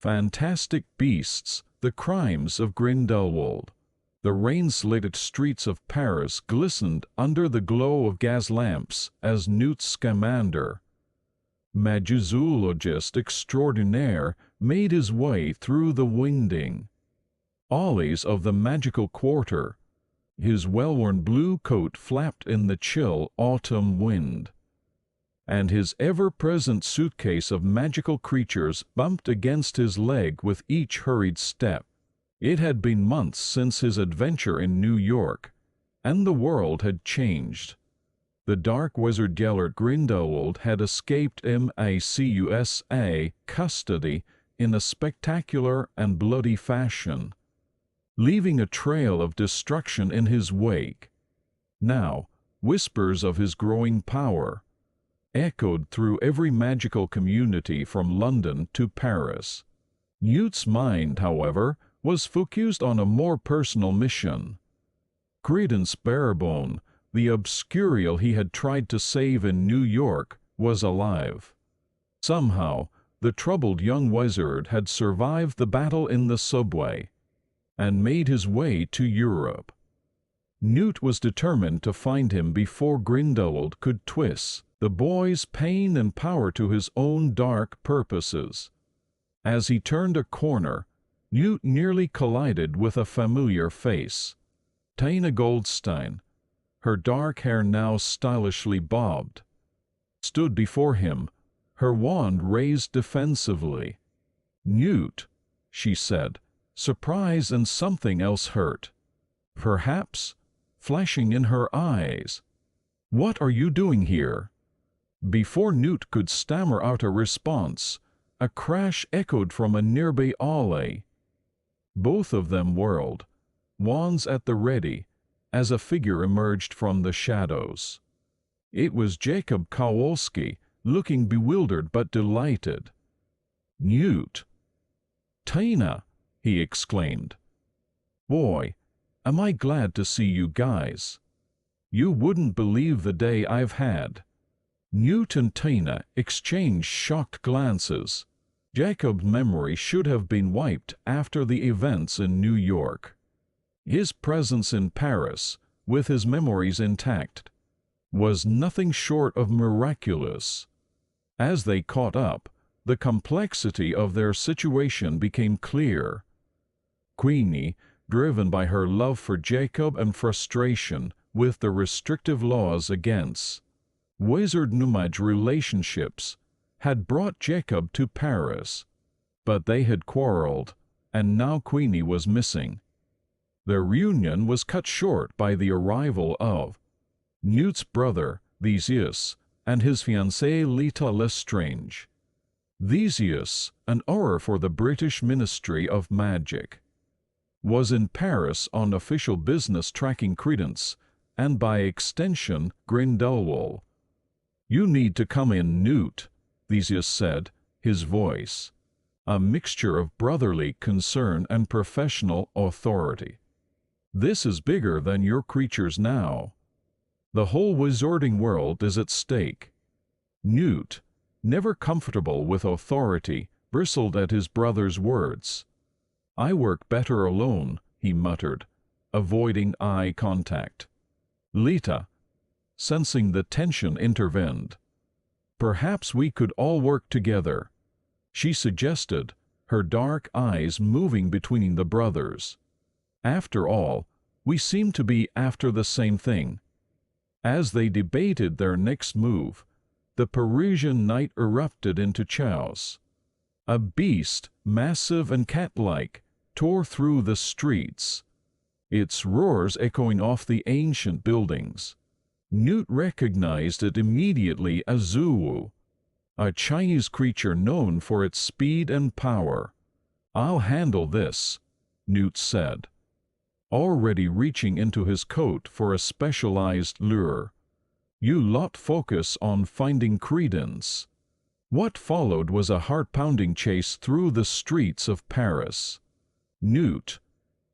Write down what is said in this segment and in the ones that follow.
Fantastic Beasts, The Crimes of Grindelwald. The rain-slitted streets of Paris glistened under the glow of gas lamps as Newt Scamander, magizoologist extraordinaire, made his way through the winding alleys of the magical quarter. His well-worn blue coat flapped in the chill autumn wind, and his ever-present suitcase of magical creatures bumped against his leg with each hurried step. It had been months since his adventure in New York, and the world had changed. The dark wizard Gellert Grindelwald had escaped MACUSA custody in a spectacular and bloody fashion, leaving a trail of destruction in his wake. Now, whispers of his growing power echoed through every magical community from London to Paris. Newt's mind, however, was focused on a more personal mission. Credence Barebone, the obscurial he had tried to save in New York, was alive. Somehow, the troubled young wizard had survived the battle in the subway and made his way to Europe. Newt was determined to find him before Grindelwald could twist the boy's pain and power to his own dark purposes. As he turned a corner, Newt nearly collided with a familiar face. Tina Goldstein, her dark hair now stylishly bobbed, stood before him, her wand raised defensively. "Newt," she said, surprise and something else hurt, perhaps, flashing in her eyes. "What are you doing here?" Before Newt could stammer out a response, a crash echoed from a nearby alley. Both of them whirled, wands at the ready, as a figure emerged from the shadows. It was Jacob Kowalski, looking bewildered but delighted. "Newt!" "Tina!" he exclaimed. "Boy, am I glad to see you guys. You wouldn't believe the day I've had." Newt and Tina exchanged shocked glances. Jacob's memory should have been wiped after the events in New York. His presence in Paris, with his memories intact, was nothing short of miraculous. As they caught up, the complexity of their situation became clear. Queenie, driven by her love for Jacob and frustration with the restrictive laws against wizard-numage relationships, had brought Jacob to Paris. But they had quarreled, and now Queenie was missing. Their reunion was cut short by the arrival of Newt's brother, Theseus, and his fiancée Leta Lestrange. Theseus, an auror for the British Ministry of Magic, was in Paris on official business tracking Credence, and by extension Grindelwald. "You need to come in, Newt," Theseus said, his voice a mixture of brotherly concern and professional authority. "This is bigger than your creatures now. The whole wizarding world is at stake." Newt, never comfortable with authority, bristled at his brother's words. "I work better alone," he muttered, avoiding eye contact. Leta, sensing the tension, intervened. "Perhaps we could all work together," she suggested, her dark eyes moving between the brothers. "After all, we seem to be after the same thing." As they debated their next move, the Parisian night erupted into chaos. A beast, massive and cat-like, tore through the streets, its roars echoing off the ancient buildings. Newt recognized it immediately as Zuwu, a Chinese creature known for its speed and power. "I'll handle this," Newt said, already reaching into his coat for a specialized lure. "You lot focus on finding Credence." What followed was a heart-pounding chase through the streets of Paris. Newt,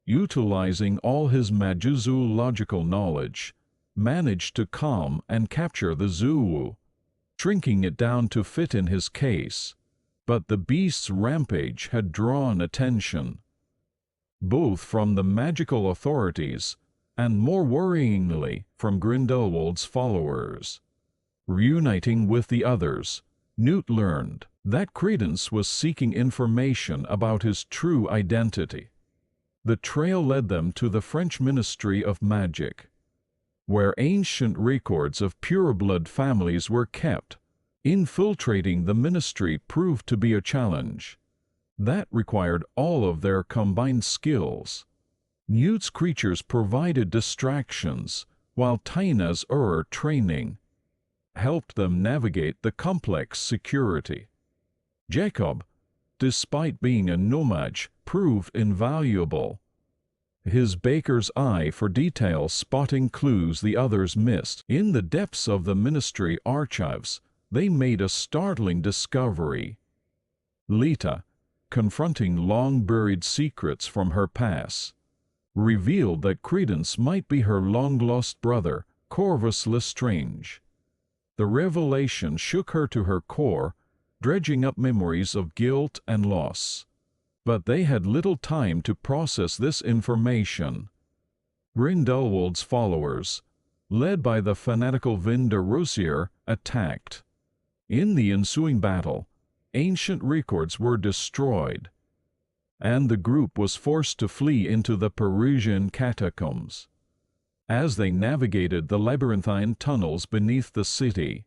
utilizing all his magizoological knowledge, managed to calm and capture the Zuwu, shrinking it down to fit in his case. But the beast's rampage had drawn attention, both from the magical authorities and, more worryingly, from Grindelwald's followers. Reuniting with the others, Newt learned that Credence was seeking information about his true identity. The trail led them to the French Ministry of Magic, where ancient records of pureblood families were kept. Infiltrating the ministry proved to be a challenge that required all of their combined skills. Newt's creatures provided distractions, while Tina's training helped them navigate the complex security. Jacob, despite being a nomad, proved invaluable. His baker's eye for detail spotting clues the others missed. In the depths of the ministry archives, they made a startling discovery. Lita, confronting long-buried secrets from her past, revealed that Credence might be her long-lost brother, Corvus Lestrange. The revelation shook her to her core, dredging up memories of guilt and loss. But they had little time to process this information. Grindelwald's followers, led by the fanatical Vin de Rosier, attacked. In the ensuing battle, ancient records were destroyed, and the group was forced to flee into the Parisian catacombs. As they navigated the labyrinthine tunnels beneath the city,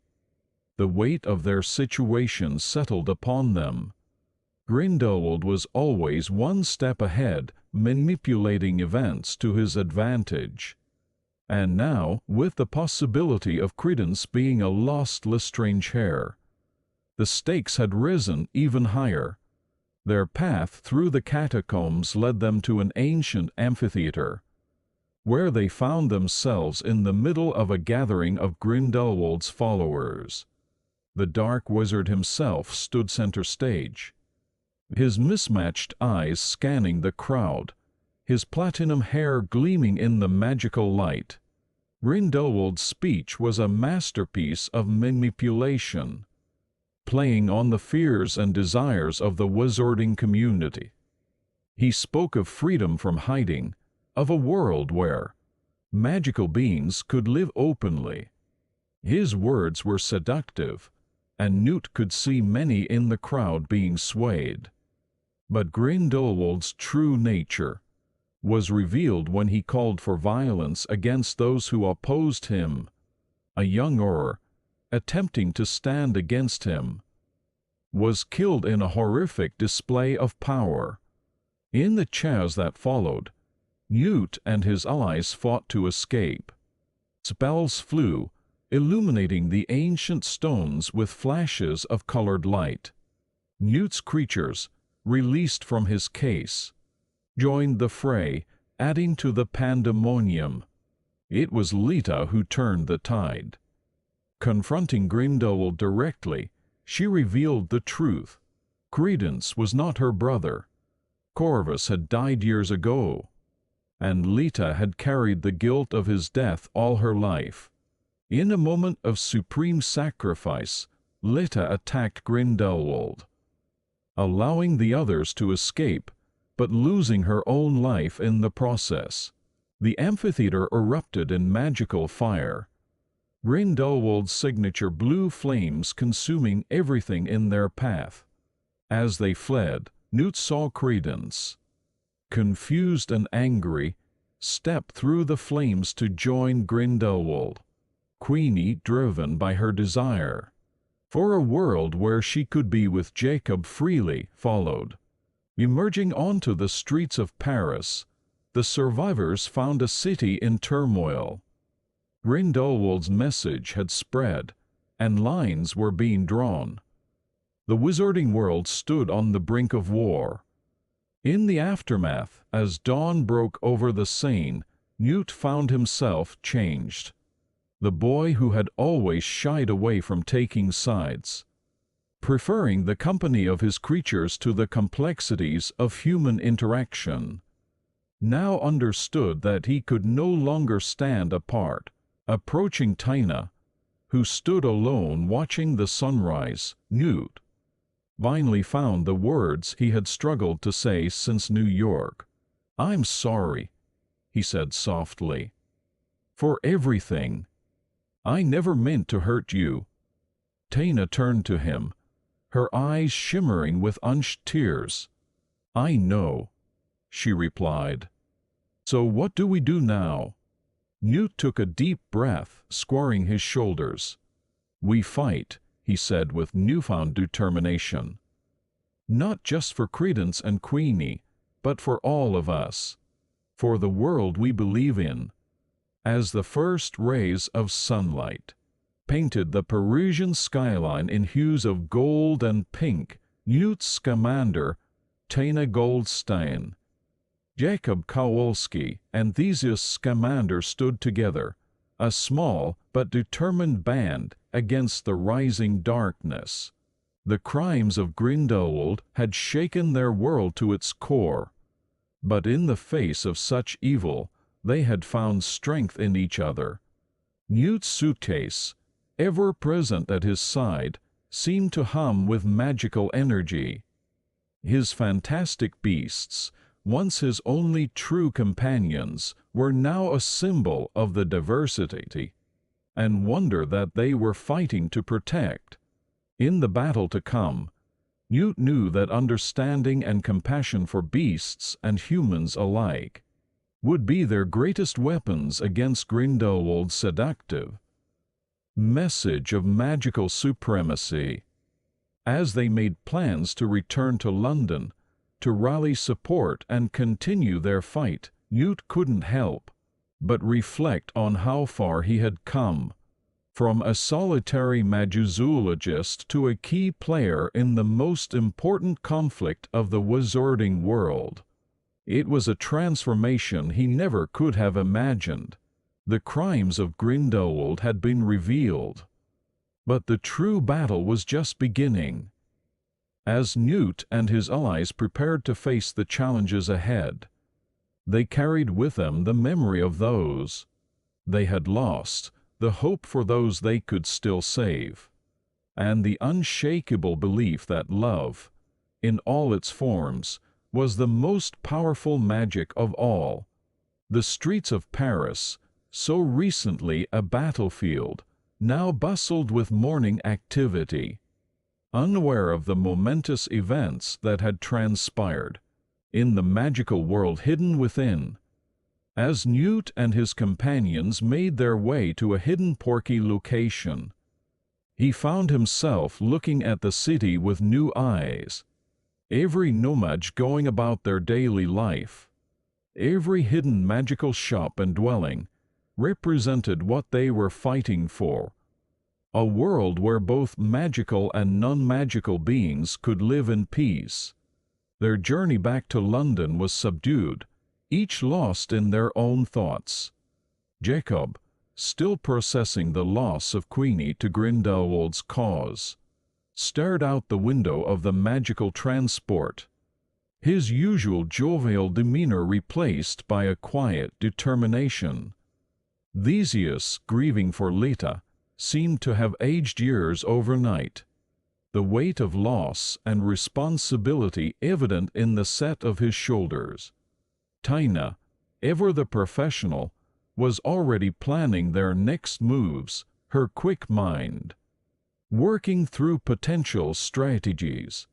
the weight of their situation settled upon them. Grindelwald was always one step ahead, manipulating events to his advantage. And now, with the possibility of Credence being a lost Lestrange heir, the stakes had risen even higher. Their path through the catacombs led them to an ancient amphitheater, where they found themselves in the middle of a gathering of Grindelwald's followers. The Dark Wizard himself stood center stage, his mismatched eyes scanning the crowd, his platinum hair gleaming in the magical light. Grindelwald's speech was a masterpiece of manipulation, playing on the fears and desires of the wizarding community. He spoke of freedom from hiding, of a world where magical beings could live openly. His words were seductive, and Newt could see many in the crowd being swayed. But Grindelwald's true nature was revealed when he called for violence against those who opposed him. A young Auror, attempting to stand against him, was killed in a horrific display of power. In the chaos that followed, Newt and his allies fought to escape. Spells flew, illuminating the ancient stones with flashes of colored light. Newt's creatures, released from his case, joined the fray, adding to the pandemonium. It was Lita who turned the tide. Confronting Grindelwald directly, she revealed the truth. Credence was not her brother. Corvus had died years ago, and Lita had carried the guilt of his death all her life. In a moment of supreme sacrifice, Lita attacked Grindelwald, allowing the others to escape, but losing her own life in the process. The amphitheater erupted in magical fire, Grindelwald's signature blue flames consuming everything in their path. As they fled, Newt saw Credence, confused and angry, step through the flames to join Grindelwald. Queenie, driven by her desire for a world where she could be with Jacob freely, followed. Emerging onto the streets of Paris, the survivors found a city in turmoil. Grindelwald's message had spread, and lines were being drawn. The wizarding world stood on the brink of war. In the aftermath, as dawn broke over the Seine, Newt found himself changed. The boy who had always shied away from taking sides, preferring the company of his creatures to the complexities of human interaction, now understood that he could no longer stand apart. Approaching Tina, who stood alone watching the sunrise, Newt finally found the words he had struggled to say since New York. "I'm sorry," he said softly. "For everything. I never meant to hurt you." Tina turned to him, her eyes shimmering with unshed tears. "I know," she replied. "So what do we do now?" Newt took a deep breath, squaring his shoulders. "We fight," he said with newfound determination. "Not just for Credence and Queenie, but for all of us. For the world we believe in." As the first rays of sunlight painted the Parisian skyline in hues of gold and pink, Newt's scamander, Tina Goldstein, Jacob Kowalski, and Theseus Scamander stood together, a small but determined band against the rising darkness. The crimes of Grindelwald had shaken their world to its core, but in the face of such evil, they had found strength in each other. Newt's suitcase, ever present at his side, seemed to hum with magical energy. His fantastic beasts, once his only true companions, were now a symbol of the diversity and wonder that they were fighting to protect. In the battle to come, Newt knew that understanding and compassion for beasts and humans alike would be their greatest weapons against Grindelwald's seductive message of magical supremacy. As they made plans to return to London, to rally support and continue their fight, Newt couldn't help but reflect on how far he had come, from a solitary magizoologist to a key player in the most important conflict of the wizarding world. It was a transformation he never could have imagined. The crimes of Grindelwald had been revealed, but the true battle was just beginning. As Newt and his allies prepared to face the challenges ahead, they carried with them the memory of those they had lost, the hope for those they could still save, and the unshakable belief that love, in all its forms, was the most powerful magic of all. The streets of Paris, so recently a battlefield, now bustled with morning activity. Unaware of the momentous events that had transpired in the magical world hidden within, as Newt and his companions made their way to a hidden porky location, he found himself looking at the city with new eyes. Every nomad going about their daily life, every hidden magical shop and dwelling, represented what they were fighting for. A world where both magical and non-magical beings could live in peace. Their journey back to London was subdued, each lost in their own thoughts. Jacob, still processing the loss of Queenie to Grindelwald's cause, stared out the window of the magical transport, his usual jovial demeanor replaced by a quiet determination. Theseus, grieving for Leta, seemed to have aged years overnight, the weight of loss and responsibility evident in the set of his shoulders. Tina, ever the professional, was already planning their next moves, her quick mind working through potential strategies.